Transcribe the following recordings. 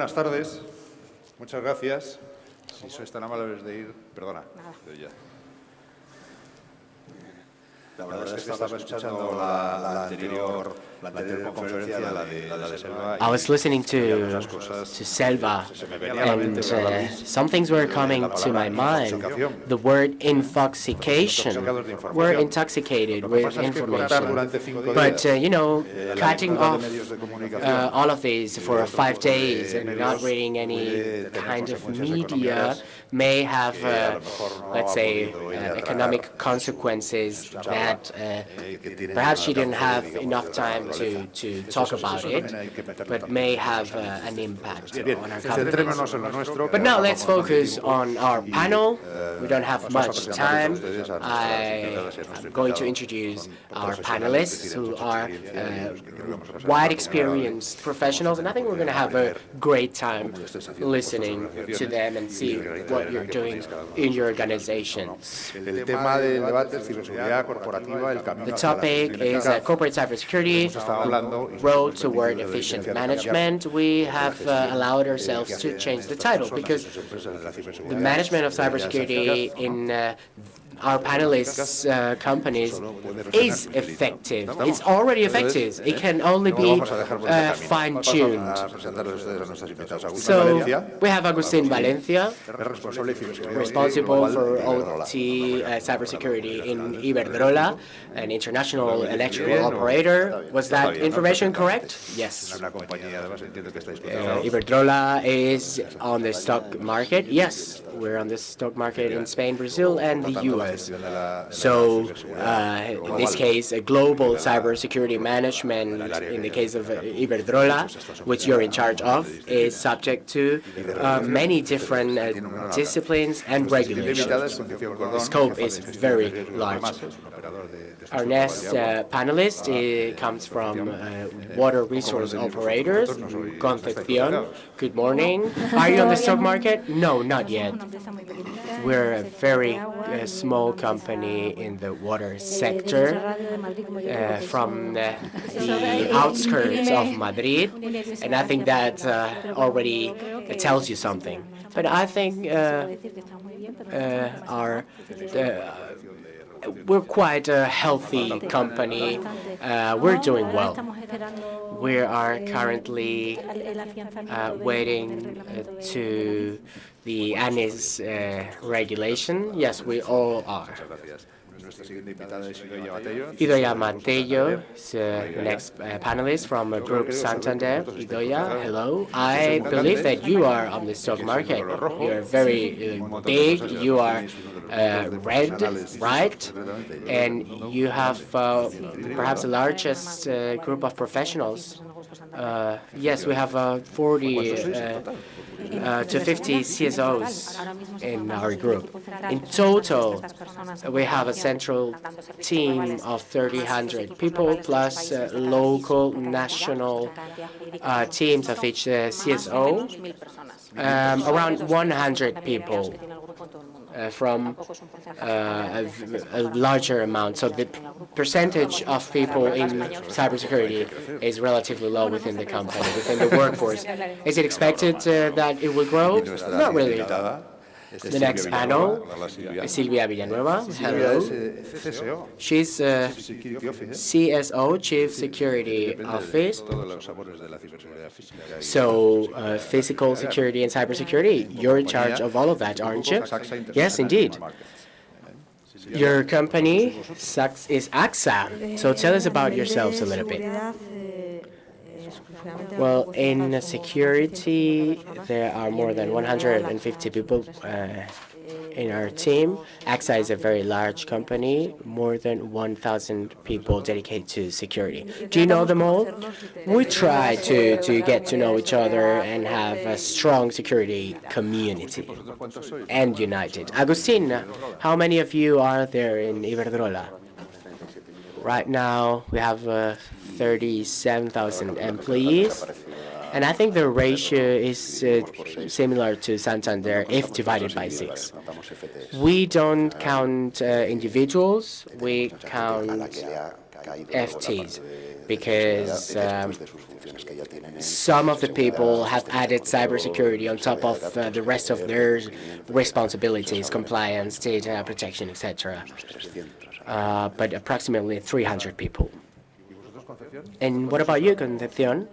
buenas tardes. Muchas gracias. Si sois tan amables de ir... Perdona. Ya. La verdad es que estaba escuchando la anterior conferencia, la de Silvia. I was listening to Silvia, and some things were coming to my mind. The word infoxication. We're intoxicated with information. But, cutting off all of these for 5 days and not reading any kind of media may have, let's say, economic consequences that perhaps she didn't have enough time to talk about it, but may have an impact on our government. But now let's focus on our panel. We don't have much time. I'm going to introduce our panelists who are wide experienced professionals, and I think we're going to have a great time listening to them and see what you're doing in your organizations. The topic is corporate cybersecurity, road toward efficient management. We have allowed ourselves to change the title because the management of cybersecurity in our panelists' companies is effective. It's already effective. It can only be fine-tuned. So we have Agustín Valencia, responsible for OT cybersecurity in Iberdrola, an international electrical operator. Was that information correct? Yes. Iberdrola is on the stock market. Yes, we're on the stock market in Spain, Brazil, and the U.S. So, in this case, a global cybersecurity management, in the case of Iberdrola, which you're in charge of, is subject to many different disciplines and regulations. The scope is very large. Our next panelist comes from water resource operators, Concepción. Good morning. Are you on the stock market? No, not yet. We're a very small company in the water sector from the outskirts of Madrid, and I think that already tells you something. But I think we're quite a healthy company. We're doing well. We are currently waiting to the ENISE regulation. Yes, we all are. Idoia Mateo is the next panelist from Group Santander. Idoia, hello. I believe that you are on the stock market. You're very big. You are red, right? And you have perhaps the largest group of professionals. Yes, we have 40 to 50 CISOs in our group. In total, we have a central team of 300 people plus local, national teams of each CSO, around 100 people from a larger amount. So the percentage of people in cybersecurity is relatively low within the company, within the workforce. Is it expected that it will grow? Not really. The next panel is Silvia Villanueva. Hello. She's CSO, Chief Security Office. So physical security and cybersecurity, you're in charge of all of that, aren't you? Yes, indeed. Your company is AXA. So tell us about yourselves a little bit. Well, in security, there are more than 150 people in our team. AXA is a very large company, more than 1,000 people dedicated to security. Do you know them all? We try to get to know each other and have a strong security community and united. Agustín, how many of you are there in Iberdrola? Right now, we have 37,000 employees, and I think the ratio is similar to Santander if divided by 6. We don't count individuals, we count FTs, because some of the people have added cybersecurity on top of the rest of their responsibilities, compliance, data protection, etc. But approximately 300 people. And what about you, Concepción?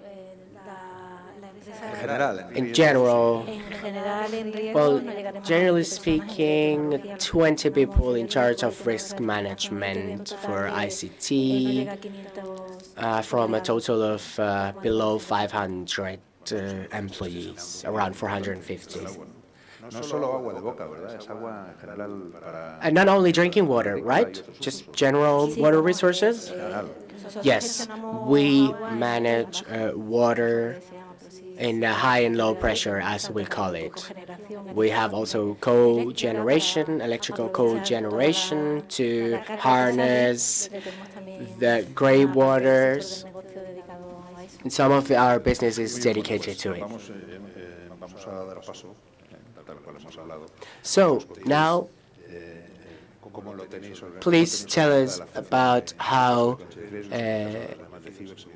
In general, well, generally speaking, 20 people in charge of risk management for ICT, from a total of below 500 employees, around 450. And not only drinking water, right? Just general water resources? Yes, we manage water in high and low pressure, as we call it. We have also cogeneration, electrical cogeneration to harness the gray waters. And some of our business is dedicated to it. So now, please tell us about how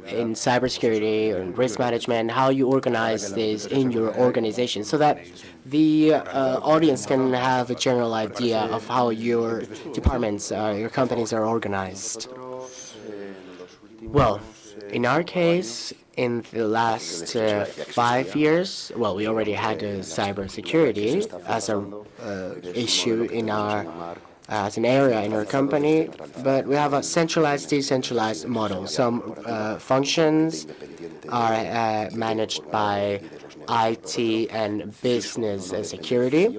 in cybersecurity and risk management, how you organize this in your organization so that the audience can have a general idea of how your departments, your companies are organized. Well, in our case, in the last 5 years, well, we already had cybersecurity as an issue in our as an area in our company, but we have a centralized, decentralized model. Some functions are managed by IT and business security.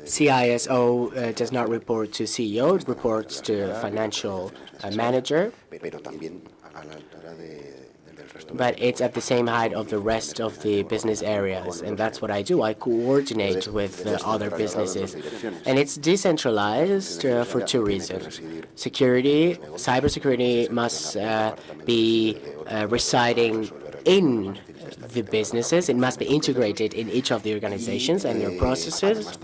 CISO does not report to CEO, it reports to financial manager. But it's at the same height of the rest of the business areas, and that's what I do. I coordinate with other businesses, and it's decentralized for 2 reasons. Cybersecurity must be residing in the businesses. It must be integrated in each of the organizations and their processes.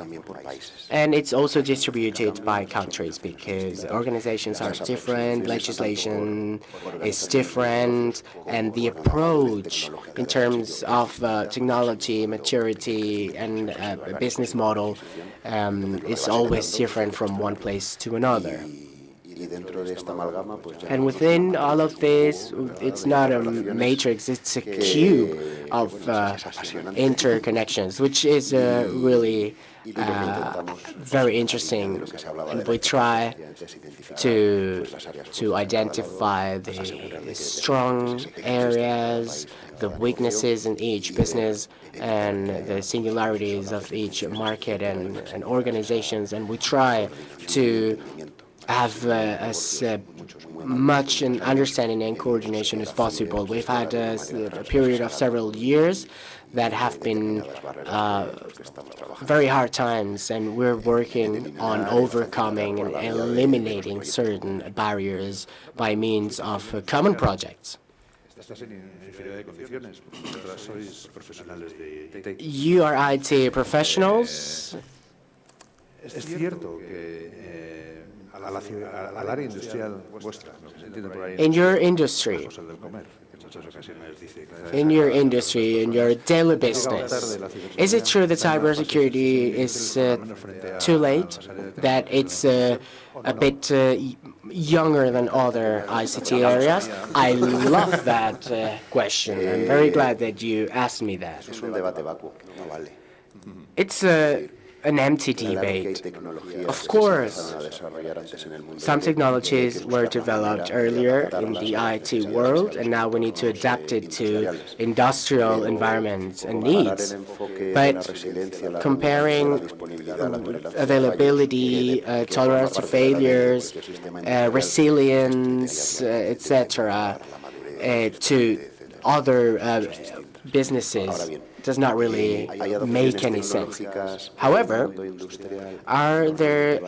And it's also distributed by countries because organizations are different, legislation is different, and the approach in terms of technology, maturity, and business model is always different from one place to another. And within all of this, it's not a matrix, it's a cube of interconnections, which is really very interesting. And we try to identify the strong areas, the weaknesses in each business, and the singularities of each market and organizations. And we try to have as much an understanding and coordination as possible. We've had a period of several years that have been very hard times, and we're working on overcoming and eliminating certain barriers by means of common projects. You are IT professionals. In your industry, in your daily business, is it true that cybersecurity is too late, that it's a bit younger than other ICT areas? I love that question. I'm very glad that you asked me that. It's an empty debate. Of course, some technologies were developed earlier in the IT world, and now we need to adapt it to industrial environments and needs. But comparing availability, tolerance to failures, resilience, etc., to other businesses does not really make any sense. However, are there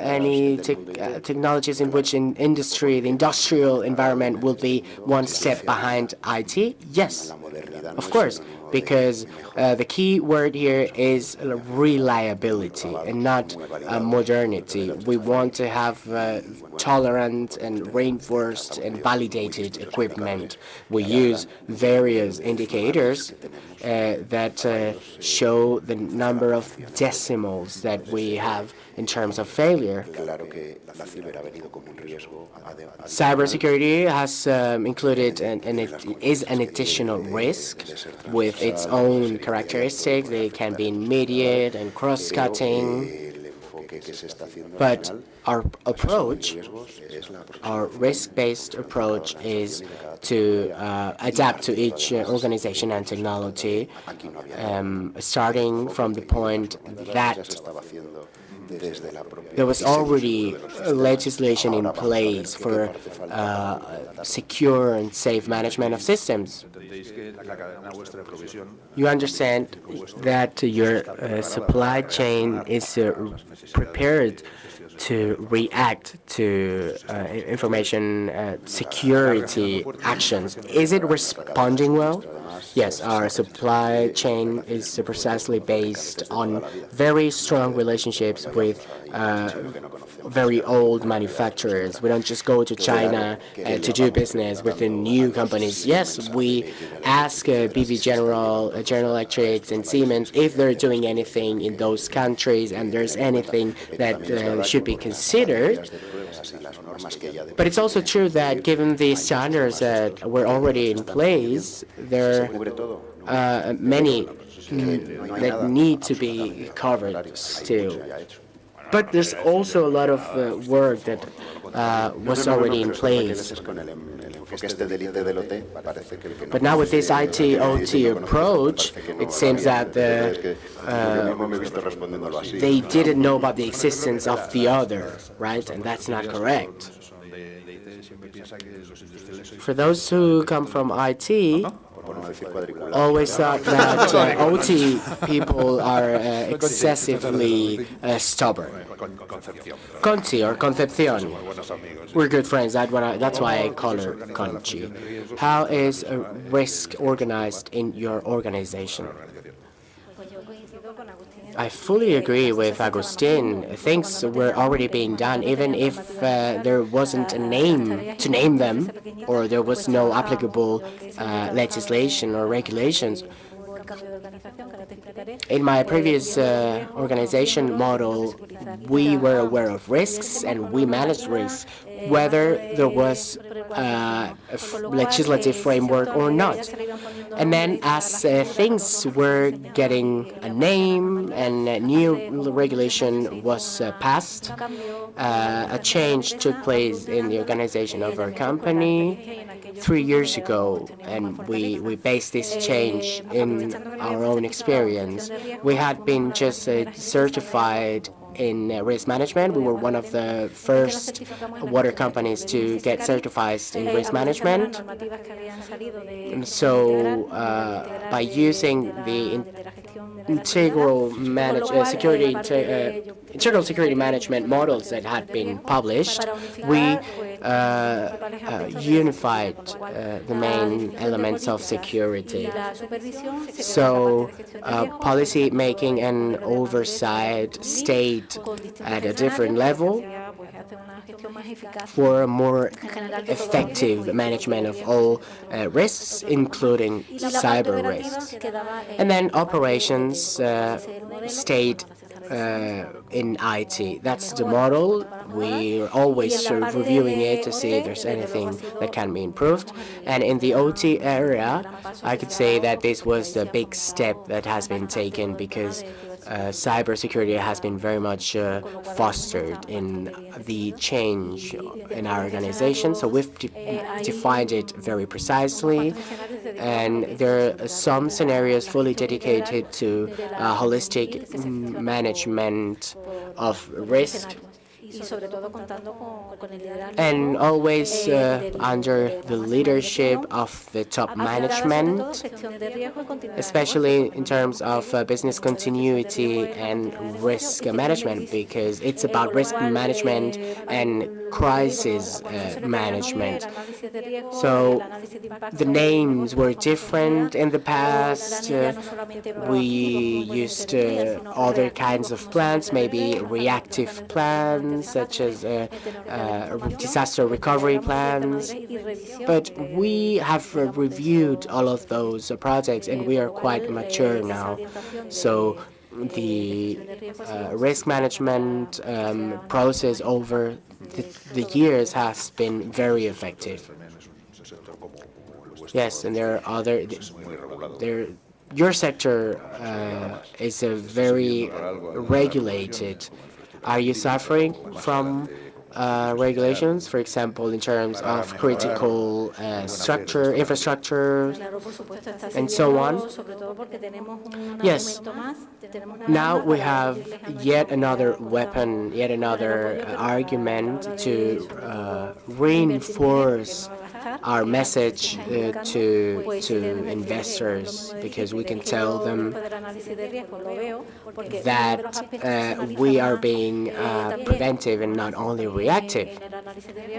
any technologies in which in industry, the industrial environment will be one step behind IT? Yes, of course. because the key word here is reliability and not modernity. We want to have tolerant and reinforced and validated equipment. We use various indicators that show the number of decimals that we have in terms of failure. Cybersecurity has included and it is an additional risk with its own characteristics. They can be immediate and cross-cutting. But our approach, our risk-based approach, is to adapt to each organization and technology, starting from the point that there was already legislation in place for secure and safe management of systems. You understand that your supply chain is prepared to react to information security actions. Is it responding well? Yes, our supply chain is precisely based on very strong relationships with very old manufacturers. We don't just go to China to do business with the new companies. Yes, we ask BV General, General Electric, and Siemens if they're doing anything in those countries and there's anything that should be considered. But it's also true that given the standards that were already in place, there are many that need to be covered still. But there's also a lot of work that was already in place. But now with this IT-OT approach, it seems that they didn't know about the existence of the other, right? And that's not correct. For those who come from IT, always thought that OT people are excessively stubborn. Conchi or Concepción. We're good friends. That's why I call her Conchi. How is risk organized in your organization? I fully agree with Agustín. Things were already being done, even if there wasn't a name to name them, or there was no applicable legislation or regulations. In my previous organization model, we were aware of risks and we managed risks, whether there was a legislative framework or not. And then as things were getting a name and a new regulation was passed, a change took place in the organization of our company 3 years ago, and we based this change in our own experience. We had been just certified in risk management. We were one of the first water companies to get certified in risk management. And so by using the internal security management models that had been published, we unified the main elements of security. So policy making and oversight stayed at a different level for a more effective management of all risks, including cyber risks. And then operations stayed in IT. That's the model. We're always reviewing it to see if there's anything that can be improved. And in the OT area, I could say that this was the big step that has been taken because cybersecurity has been very much fostered in the change in our organization. So we've defined it very precisely, and there are some scenarios fully dedicated to holistic management of risk and always under the leadership of the top management, especially in terms of business continuity and risk management, because it's about risk management and crisis management. So the names were different in the past. We used other kinds of plans, maybe reactive plans, such as disaster recovery plans. But we have reviewed all of those projects, and we are quite mature now. So the risk management process over the years has been very effective. Yes, and there are other. Your sector is a very regulated. Are you suffering from regulations, for example, in terms of critical infrastructure, and so on? Yes. Now we have yet another weapon, yet another argument to reinforce our message to investors, because we can tell them that we are being preventive and not only reactive.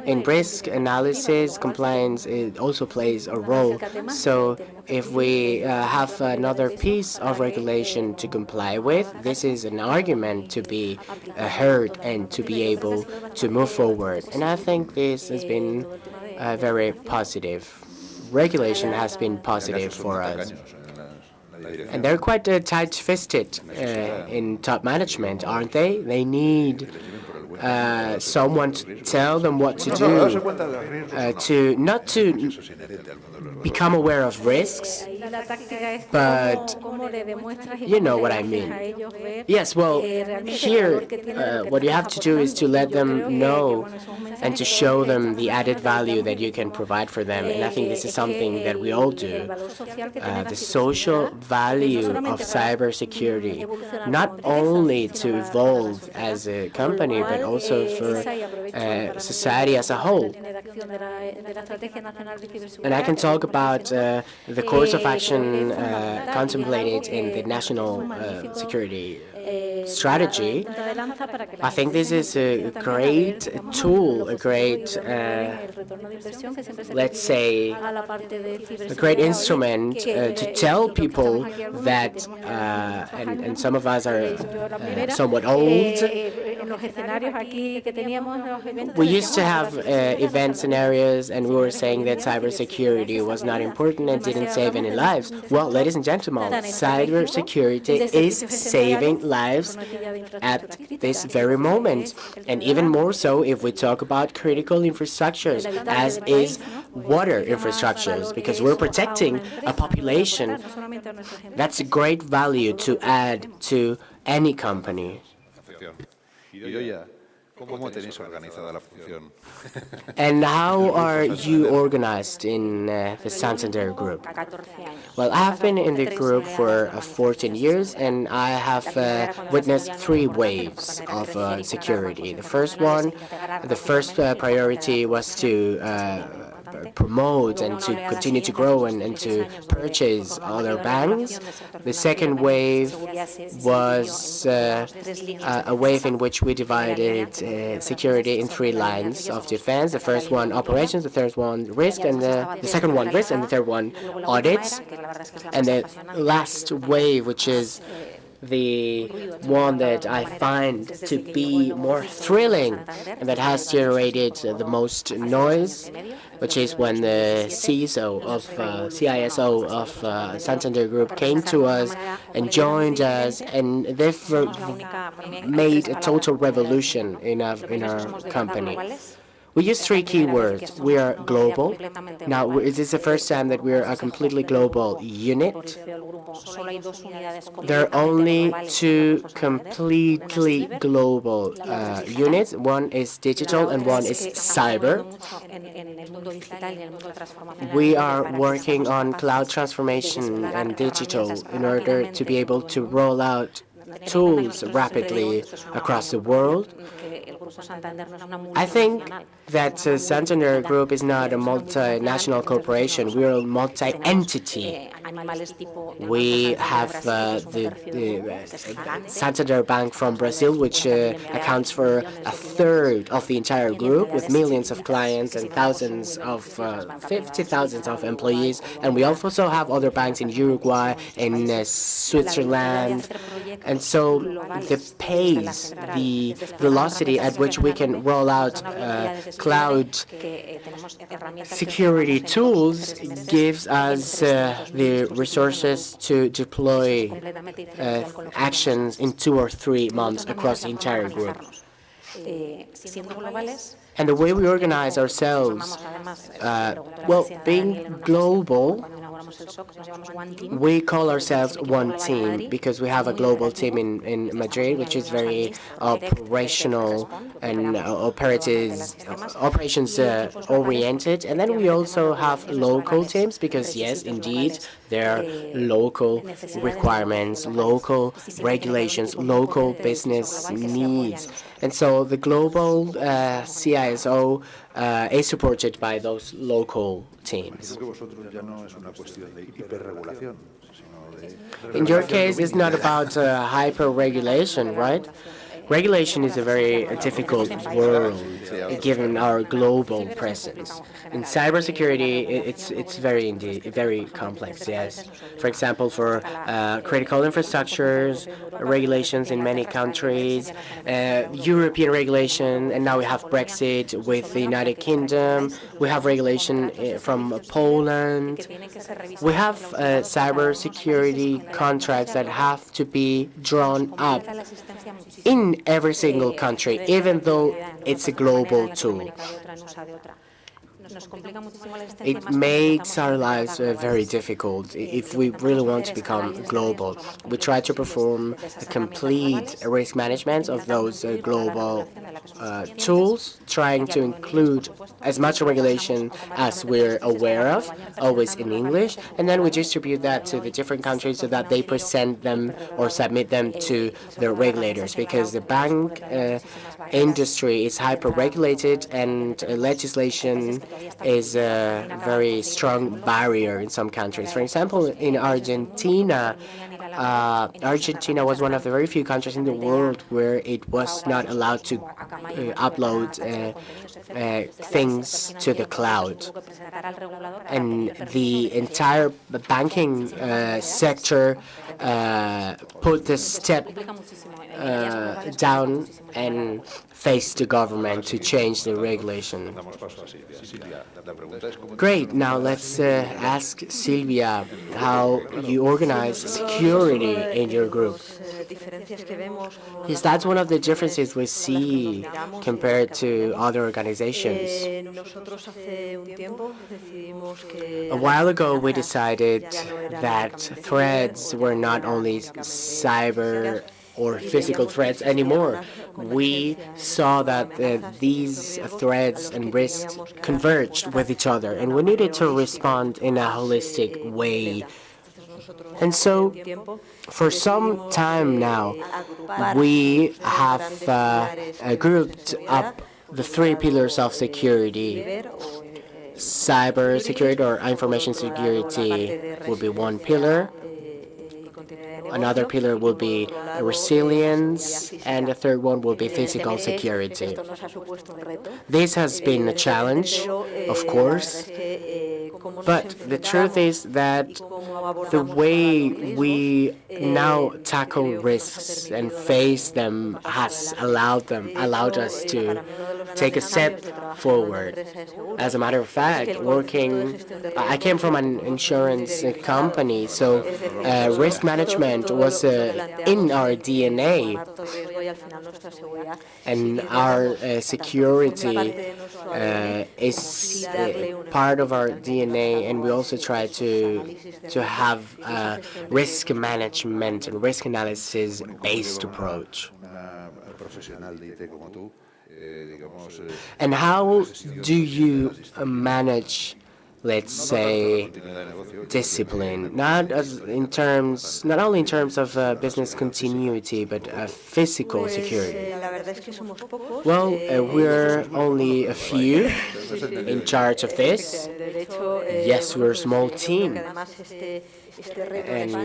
In risk analysis, compliance also plays a role. So if we have another piece of regulation to comply with, this is an argument to be heard and to be able to move forward. And I think this has been very positive. Regulation has been positive for us. And they're quite tight-fisted in top management, aren't they? They need someone to tell them what to do, not to become aware of risks, but you know what I mean. Yes, well, here what you have to do is to let them know and to show them the added value that you can provide for them. And I think this is something that we all do. The social value of cybersecurity, not only to evolve as a company, but also for society as a whole. And I can talk about the course of action contemplated in the national security strategy. I think this is a great tool, a great, let's say, a great instrument to tell people that, and some of us are somewhat old. We used to have event scenarios, and we were saying that cybersecurity was not important and didn't save any lives. Well, ladies and gentlemen, cybersecurity is saving lives at this very moment, and even more so if we talk about critical infrastructures, as is water infrastructures, because we're protecting a population. That's a great value to add to any company. Idoia, ¿cómo tenéis organizada la función? And how are you organized in the Santander group? Well, I have been in the group for 14 years, and I have witnessed 3 waves of security. The first priority was to promote and to continue to grow and to purchase other banks. The second wave was a wave in which we divided security in 3 lines of defense. The first one, operations, the third one, risk, and the second one, risk, and the third one, audits. And the last wave, which is the one that I find to be more thrilling and that has generated the most noise, which is when the CISO of Santander Group came to us and joined us, and they've made a total revolution in our company. We use 3 keywords. We are global. Now, this is the first time that we are a completely global unit. There are only 2 completely global units. One is digital and one is cyber. We are working on cloud transformation and digital in order to be able to roll out tools rapidly across the world. I think that Santander Group is not a multinational corporation. We are a multi-entity. We have the Santander Bank from Brazil, which accounts for a third of the entire group, with millions of clients and thousands of 50,000 of employees. And we also have other banks in Uruguay, in Switzerland. And so the pace, the velocity at which we can roll out cloud security tools gives us the resources to deploy actions in 2 or 3 months across the entire group. And the way we organize ourselves, well, being global, we call ourselves one team because we have a global team in Madrid, which is very operational and operations oriented. And then we also have local teams because, yes, indeed, there are local requirements, local regulations, local business needs. And so the global CISO is supported by those local teams. In your case, it's not about hyper-regulation, right? Regulation is a very difficult world, given our global presence. In cybersecurity, it's very complex, yes. For example, for critical infrastructures, regulations in many countries, European regulation, and now we have Brexit with the United Kingdom. We have regulation from Poland. We have cybersecurity contracts that have to be drawn up in every single country, even though it's a global tool. It makes our lives very difficult if we really want to become global. We try to perform a complete risk management of those global tools, trying to include as much regulation as we're aware of, always in English, and then we distribute that to the different countries so that they present them or submit them to the regulators, because the bank industry is hyper-regulated and legislation is a very strong barrier in some countries. For example, in Argentina, Argentina was one of the very few countries in the world where it was not allowed to upload things to the cloud. And the entire banking sector put the step down and face the government to change the regulation. Great. Now let's ask Silvia how you organize security in your group. Yes, that's one of the differences we see compared to other organizations. A while ago, we decided that threats were not only cyber or physical threats anymore. We saw that these threats and risks converged with each other, and we needed to respond in a holistic way. And so, for some time now, we have grouped up the 3 pillars of security. Cyber security or information security will be one pillar. Another pillar will be resilience, and the third one will be physical security. This has been a challenge, of course, but the truth is that the way we now tackle risks and face them has allowed us to take a step forward. As a matter of fact, I came from an insurance company, so risk management was in our DNA, and our security is part of our DNA, and we also try to have a risk management and risk analysis based approach. And how do you manage let's say, discipline, not only in terms of business continuity, but physical security. Well, we're only a few in charge of this. Yes, we're a small team. And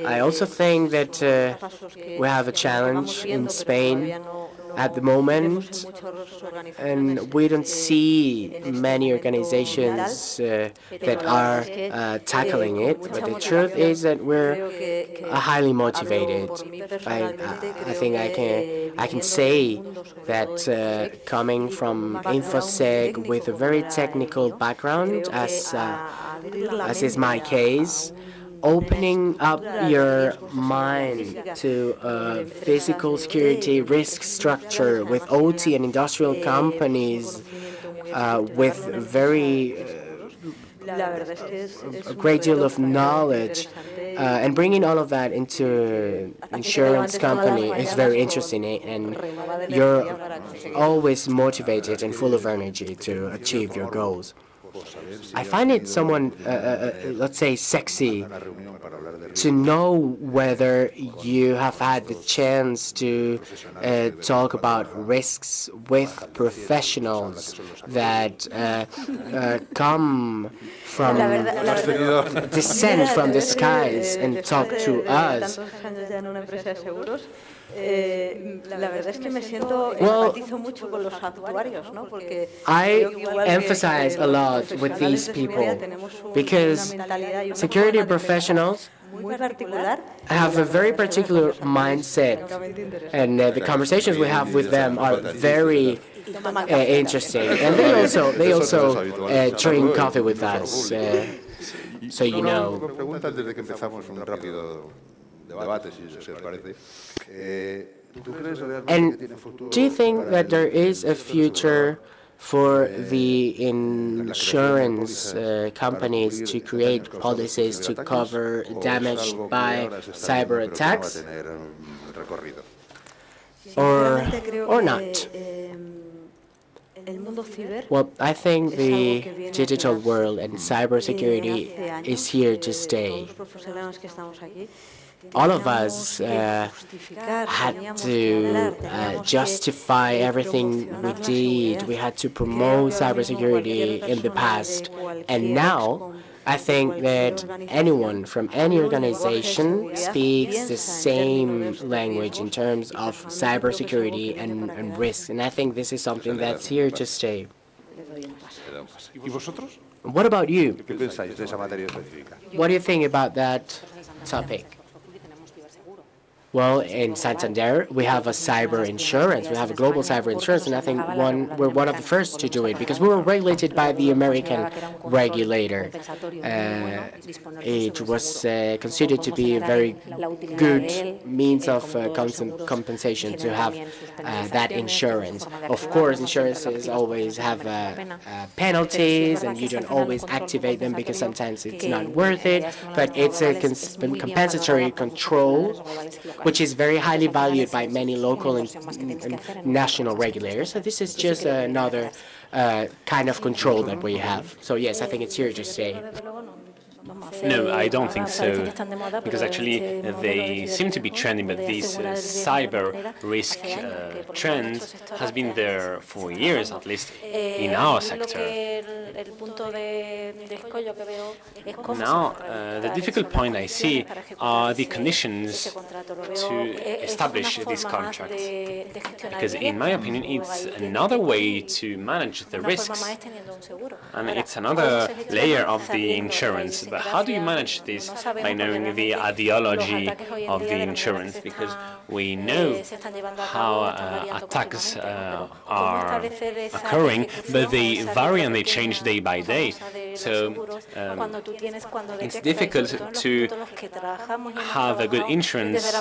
I also think that we have a challenge in Spain at the moment, and we don't see many organizations that are tackling it, but the truth is that we're highly motivated. I think I can say that coming from InfoSec with a very technical background, as is my case, opening up your mind to physical security risk structure with OT and industrial companies with a great deal of knowledge and bringing all of that into insurance company is very interesting, and you're always motivated and full of energy to achieve your goals. I find it let's say, sexy to know whether you have had the chance to talk about risks with professionals that come from, descend from the skies and talk to us. I emphasize a lot with these people because security professionals have a very particular mindset, and the conversations we have with them are very interesting. And they also drink coffee with us, so you know. And do you think that there is a future for the insurance companies to create policies to cover damage by cyber attacks, or not? Well, I think the digital world and cybersecurity is here to stay. All of us had to justify everything we did. We had to promote cybersecurity in the past. And now, I think that anyone from any organization speaks the same language in terms of cybersecurity and risks. And I think this is something that's here to stay. What about you? What do you think about that topic? Well, in Santander, we have a cyber insurance. We have a global cyber insurance, and I think we're one of the first to do it because we were regulated by the American regulator. It was considered to be a very good means of compensation to have that insurance. Of course, insurances always have penalties, and you don't always activate them because sometimes it's not worth it, but it's a compensatory control, which is very highly valued by many local and national regulators. So this is just another kind of control that we have. So yes, I think it's here to stay. No, I don't think so, because actually they seem to be trending, but this cyber risk trend has been there for years, at least in our sector. Now, the difficult point I see are the conditions to establish this contract, because in my opinion it's another way to manage the risks, and it's another layer of the insurance. But how do you manage this? By knowing the ideology of the insurance, because we know how attacks are occurring, but they vary and they change day by day. So it's difficult to have a good insurance,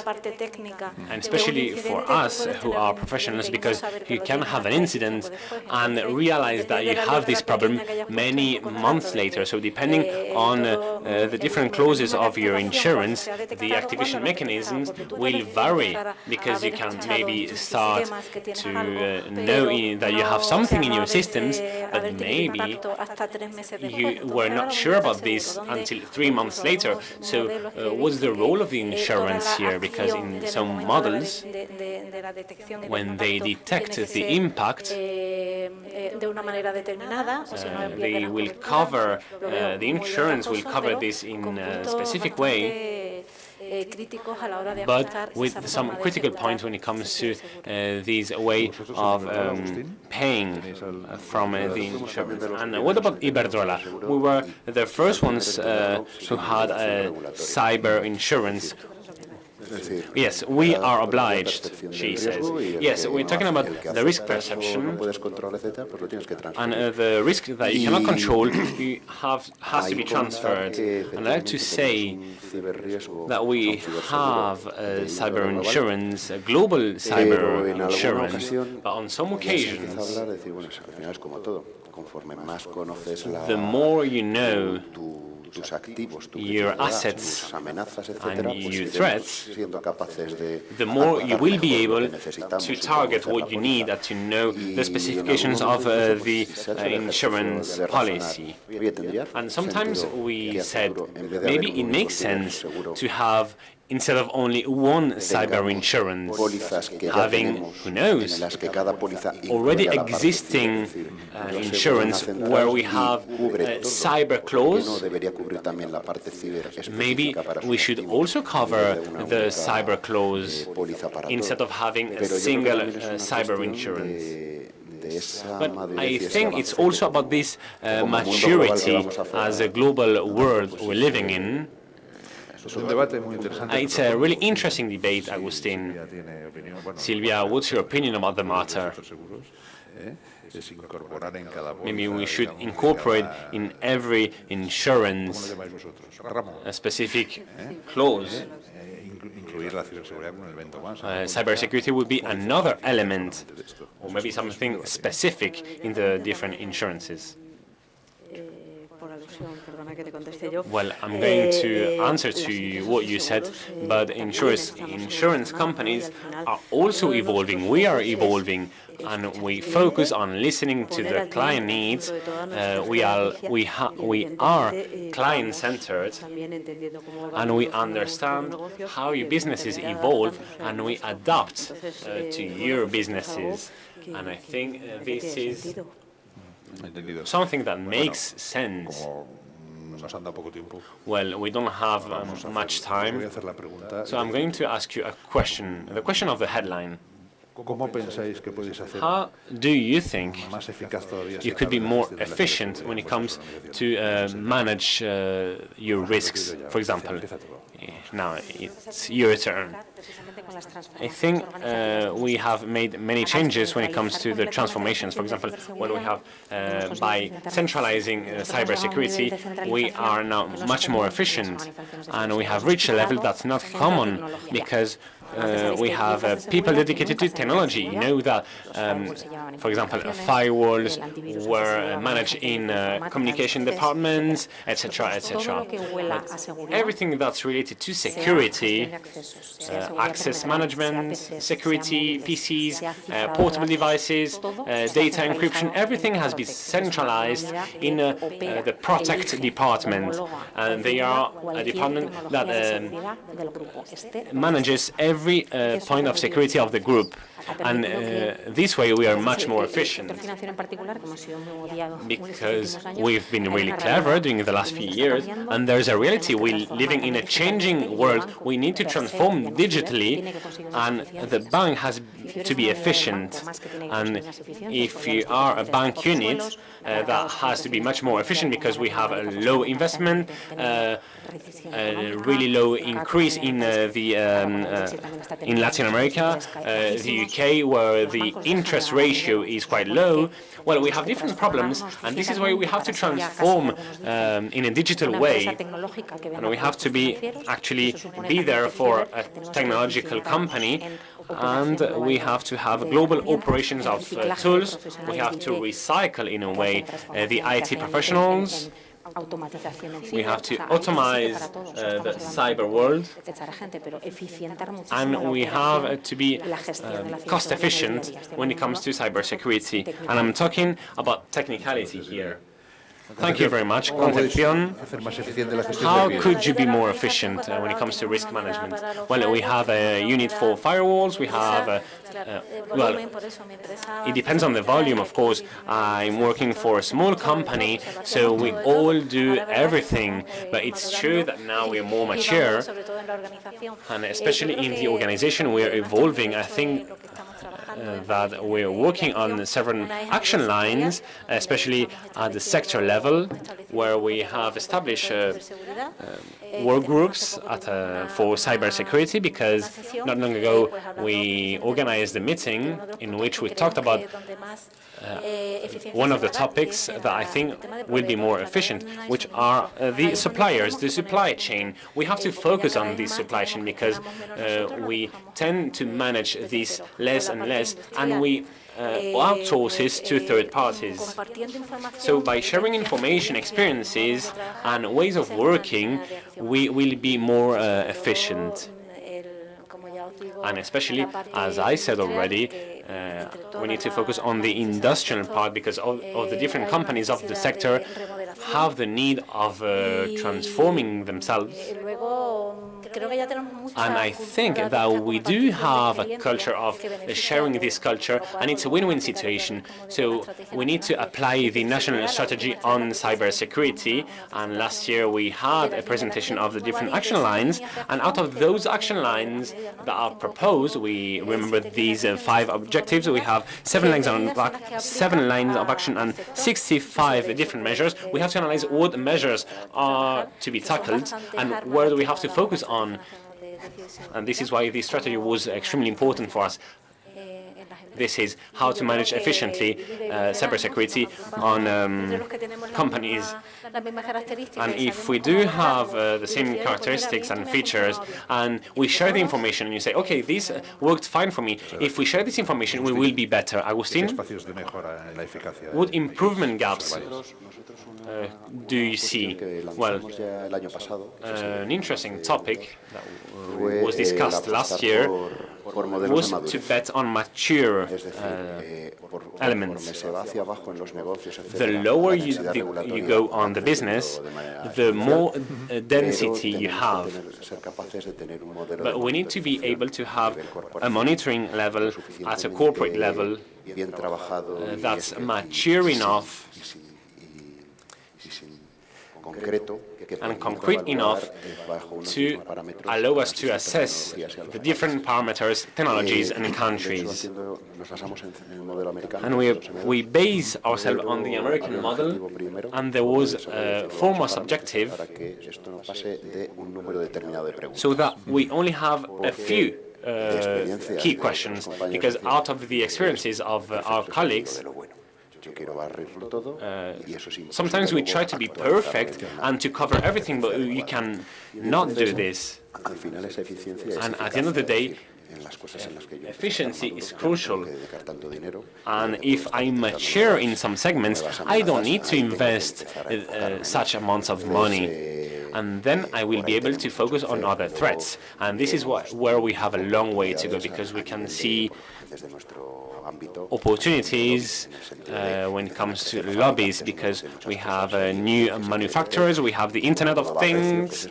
and especially for us who are professionals, because you can have an incident and realize that you have this problem many months later. So depending on the different clauses of your insurance, the activation mechanisms will vary, because you can maybe start to know that you have something in your systems, but maybe we were not sure about this until 3 months later. So what's the role of the insurance here? Because in some models, when they detect the impact, they will cover, the insurance will cover this in a specific way, but with some critical points when it comes to this way of paying from the insurance. And what about Iberdrola? We were the first ones who had cyber insurance. Yes, we are obliged, she says. Yes, we're talking about the risk perception, and the risk that you cannot control has to be transferred. And I'd like to say that we have cyber insurance, a global cyber insurance, but on some occasions, the more you know your assets and your threats, the more you will be able to target what you need and to know the specifications of the insurance policy. And sometimes we said maybe it makes sense to have, instead of only one cyber insurance, having, who knows, already existing insurance where we have a cyber clause. Maybe we should also cover the cyber clause instead of having a single cyber insurance. But I think it's also about this maturity as a global world we're living in. It's a really interesting debate, Agustín. Silvia, what's your opinion about the matter? Maybe we should incorporate in every insurance a specific clause. Cybersecurity would be another element, or maybe something specific in the different insurances. Well, I'm going to answer to what you said, but insurance companies are also evolving. We are evolving, and we focus on listening to the client needs. We are client-centered, and we understand how your businesses evolve, and we adapt to your businesses. And I think this is something that makes sense. Well, we don't have much time, so I'm going to ask you a question, the question of the headline. How do you think you could be more efficient when it comes to manage your risks, for example? Now it's your turn. I think we have made many changes when it comes to the transformations. For example, when we have, by centralizing cybersecurity, we are now much more efficient, and we have reached a level that's not common because we have people dedicated to technology. You know that, for example, firewalls were managed in communication departments, etc., etc. Everything that's related to security, access management, security, PCs, portable devices, data encryption, everything has been centralized in the Protect department. And they are a department that manages every point of security of the group. And this way we are much more efficient, because we've been really clever during the last few years, and there's a reality. We're living in a changing world. We need to transform digitally, and the bank has to be efficient. And if you are a bank unit, that has to be much more efficient, because we have a low investment, a really low increase in in Latin America, the UK, where the interest ratio is quite low. Well, we have different problems, and this is why we have to transform in a digital way, and we have to be there for a technological company, and we have to have global operations of tools. We have to recycle, in a way, the IT professionals. We have to automate the cyber world, and we have to be cost efficient when it comes to cybersecurity. And I'm talking about technicality here. Thank you very much. Concepción, how could you be more efficient when it comes to risk management? Well, we have a unit for firewalls, we have, well, it depends on the volume, of course. I'm working for a small company, so we all do everything, but it's true that now we're more mature, and especially in the organization we are evolving. I think that we're working on several action lines, especially at the sector level, where we have established work groups for cybersecurity, because not long ago we organized a meeting in which we talked about one of the topics that I think will be more efficient, which are the suppliers, the supply chain. We have to focus on this supply chain because we tend to manage this less and less, and we outsource it to third parties. So by sharing information, experiences, and ways of working, we will be more efficient. And especially, as I said already, we need to focus on the industrial part, because of the different companies of the sector have the need of transforming themselves. And I think that we do have a culture of sharing this culture, and it's a win-win situation. So we need to apply the national strategy on cybersecurity, and last year we had a presentation of the different action lines, and out of those action lines that are proposed, we remember these 5 objectives. We have 7 lines of action and 65 different measures. We have to analyze what measures are to be tackled and where do we have to focus on. And this is why this strategy was extremely important for us. This is how to manage efficiently cybersecurity on companies. And if we do have the same characteristics and features, and we share the information, and you say, okay, this worked fine for me, if we share this information, we will be better. Agustín, what improvement gaps do you see? Well, an interesting topic that was discussed last year was to bet on mature elements. The lower you go on the business, the more density you have. But we need to be able to have a monitoring level at a corporate level that's mature enough and concrete enough to allow us to assess the different parameters, technologies, and countries. And we base ourselves on the American model, and there was a foremost objective so that we only have a few key questions, because out of the experiences of our colleagues, sometimes we try to be perfect and to cover everything, but you can not do this. And at the end of the day, efficiency is crucial. And if I mature in some segments, I don't need to invest such amounts of money. And then I will be able to focus on other threats. And this is where we have a long way to go, because we can see opportunities when it comes to lobbies, because we have new manufacturers, we have the Internet of Things,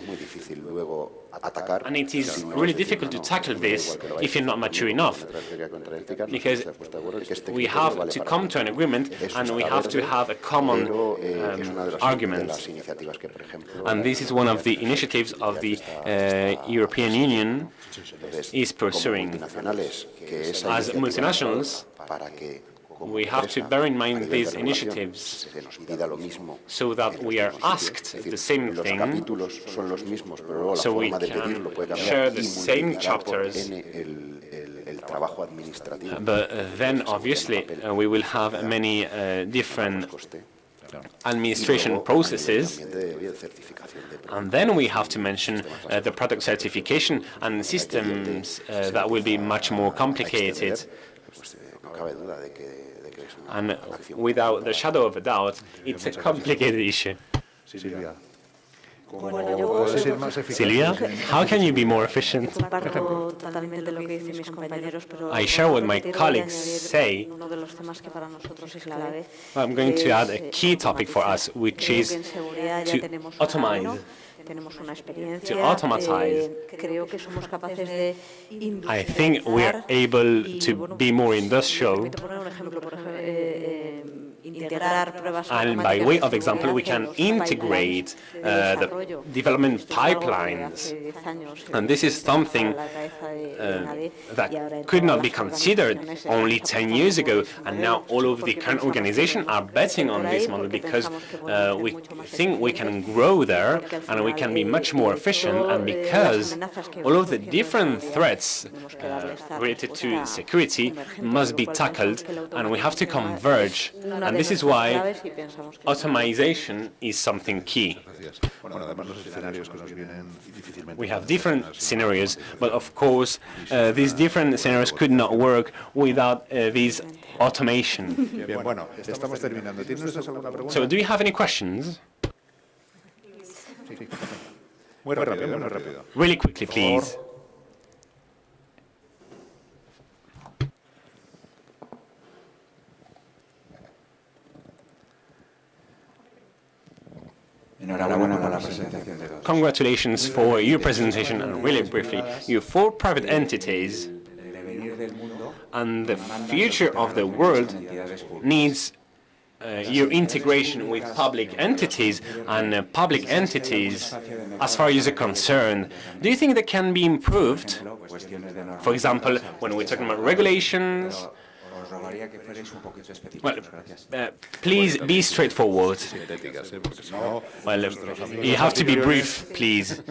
and it is really difficult to tackle this if you're not mature enough, because we have to come to an agreement and we have to have a common argument. And this is one of the initiatives of the European Union is pursuing. As multinationals, we have to bear in mind these initiatives so that we are asked the same thing, so we can share the same chapters. But then, obviously, we will have many different administration processes, and then we have to mention the product certification and systems that will be much more complicated. And without the shadow of a doubt, it's a complicated issue. Silvia, how can you be more efficient? I share what my colleagues say. I'm going to add a key topic for us, which is to automate. To automatize. I think we are able to be more industrial. And by way of example, we can integrate the development pipelines. And this is something that could not be considered only 10 years ago. And now all of the current organizations are betting on this model because we think we can grow there and we can be much more efficient. And because all of the different threats related to security must be tackled and we have to converge. And this is why automation is something key. We have different scenarios, but of course, these different scenarios could not work without this automation. So, do you have any questions? Really quickly, please. Congratulations for your presentation, and really briefly, your 4 private entities and the future of the world needs your integration with public entities and public entities as far as you're concerned. Do you think they can be improved? For example, when we're talking about regulations. Well, please be straightforward. Well, you have to be brief, please.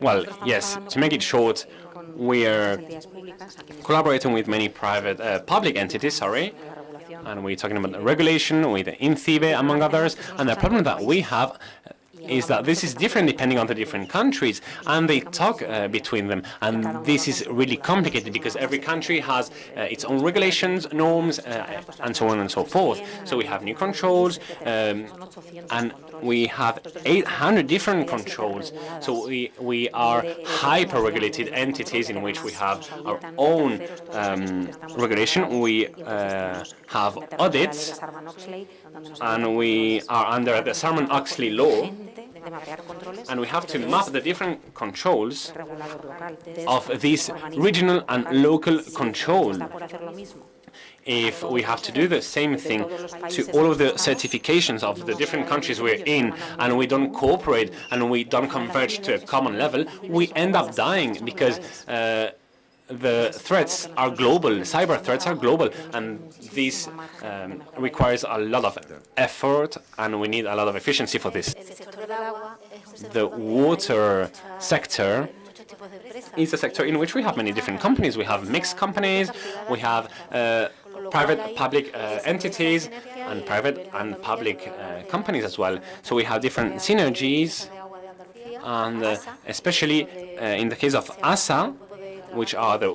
Well, yes, to make it short, we are collaborating with many public entities, and we're talking about the regulation with the INCIBE, among others, and the problem that we have is that this is different depending on the different countries, and they talk between them, and this is really complicated because every country has its own regulations, norms, and so on and so forth. So we have new controls, and we have 800 different controls. So we are hyper-regulated entities in which we have our own regulation. We have audits, and we are under the Sarbanes-Oxley law, and we have to map the different controls of this regional and local control. If we have to do the same thing to all of the certifications of the different countries we're in, and we don't cooperate and we don't converge to a common level, we end up dying because the threats are global, cyber threats are global, and this requires a lot of effort, and we need a lot of efficiency for this. The water sector is a sector in which we have many different companies. We have mixed companies, we have private public entities, and private and public companies as well. So we have different synergies, and especially in the case of ASA, which are the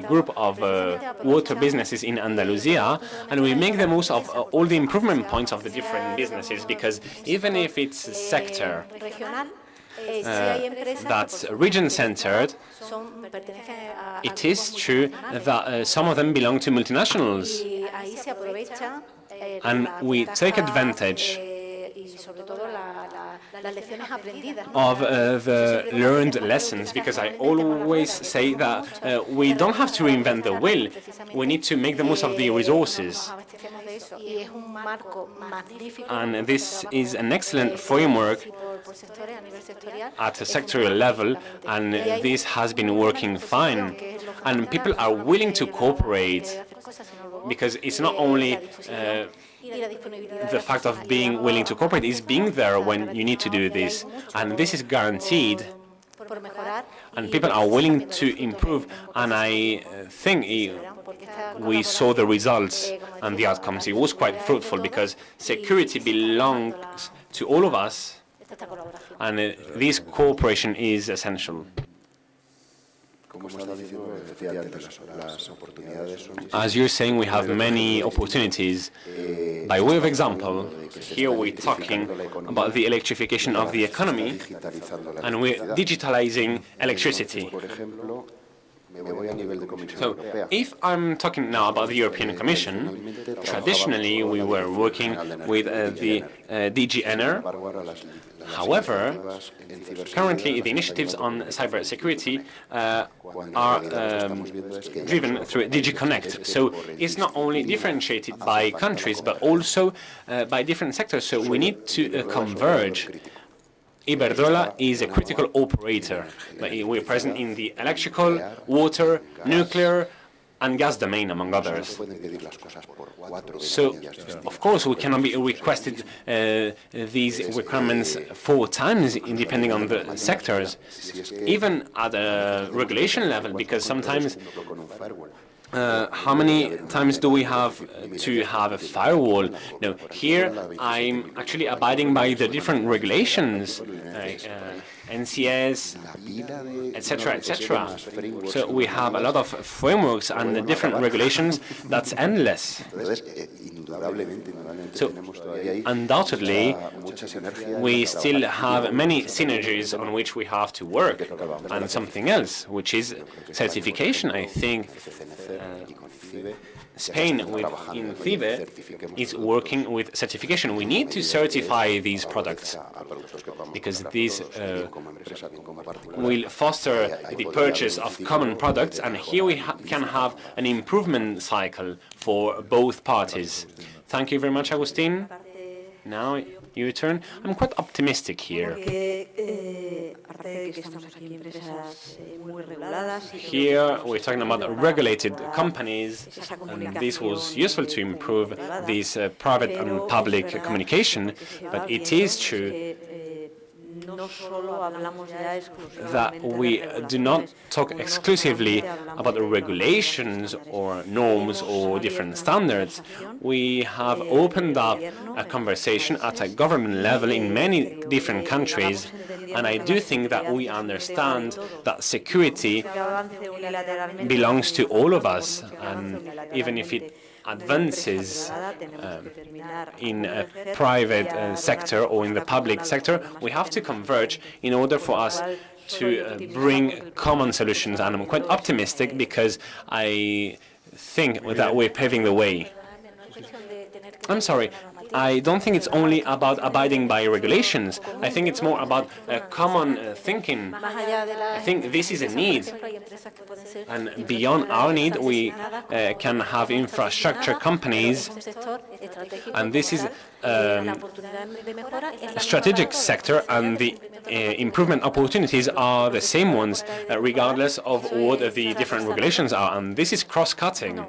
group of water businesses in Andalusia, and we make the most of all the improvement points of the different businesses, because even if it's a sector that's region-centered, it is true that some of them belong to multinationals, and we take advantage of the learned lessons, because I always say that we don't have to reinvent the wheel, we need to make the most of the resources. And this is an excellent framework at a sectorial level, and this has been working fine. And people are willing to cooperate, because it's not only the fact of being willing to cooperate, is being there when you need to do this. And this is guaranteed. And people are willing to improve. And I think we saw the results and the outcomes. It was quite fruitful, because security belongs to all of us. And this cooperation is essential. As you're saying, we have many opportunities. By way of example, here we're talking about the electrification of the economy, and we're digitalizing electricity. So, if I'm talking now about the European Commission, traditionally we were working with the DG ENER. However, currently the initiatives on cybersecurity are driven through DG Connect. So it's not only differentiated by countries, but also by different sectors. So we need to converge. Iberdrola is a critical operator. We're present in the electrical, water, nuclear, and gas domain, among others. So, of course, we cannot be requested these requirements 4 times, depending on the sectors, even at a regulation level, because sometimes how many times do we have to have a firewall? No, here I'm actually abiding by the different regulations, NCS, etc., etc. So we have a lot of frameworks and the different regulations. That's endless. So undoubtedly, we still have many synergies on which we have to work, and something else, which is certification. I think Spain with INCIBE is working with certification. We need to certify these products because these will foster the purchase of common products, and here we can have an improvement cycle for both parties. Thank you very much, Agustín. Now your turn. I'm quite optimistic here. Here we're talking about regulated companies, and this was useful to improve this private and public communication, but it is true that we do not talk exclusively about the regulations or norms or different standards. We have opened up a conversation at a government level in many different countries, and I do think that we understand that security belongs to all of us, and even if it advances in a private sector or in the public sector, we have to converge in order for us to bring common solutions. And I'm quite optimistic because I think that we're paving the way. I'm sorry. I don't think it's only about abiding by regulations. I think it's more about common thinking. I think this is a need. And beyond our need, we can have infrastructure companies. And this is a strategic sector, and the improvement opportunities are the same ones, regardless of what the different regulations are. And this is cross-cutting.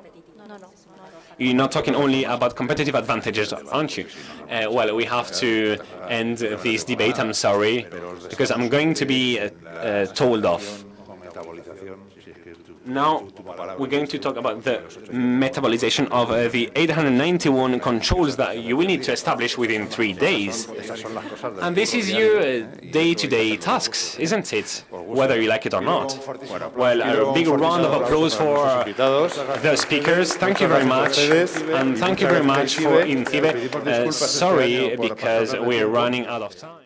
You're not talking only about competitive advantages, aren't you? Well, we have to end this debate, I'm sorry, because I'm going to be told off. Now we're going to talk about the metabolization of the 891 controls that you will need to establish within 3 days. And this is your day-to-day tasks, isn't it? Whether you like it or not. Well, a big round of applause for the speakers. Thank you very much. And thank you very much for INCIBE. Sorry, because we're running out of time.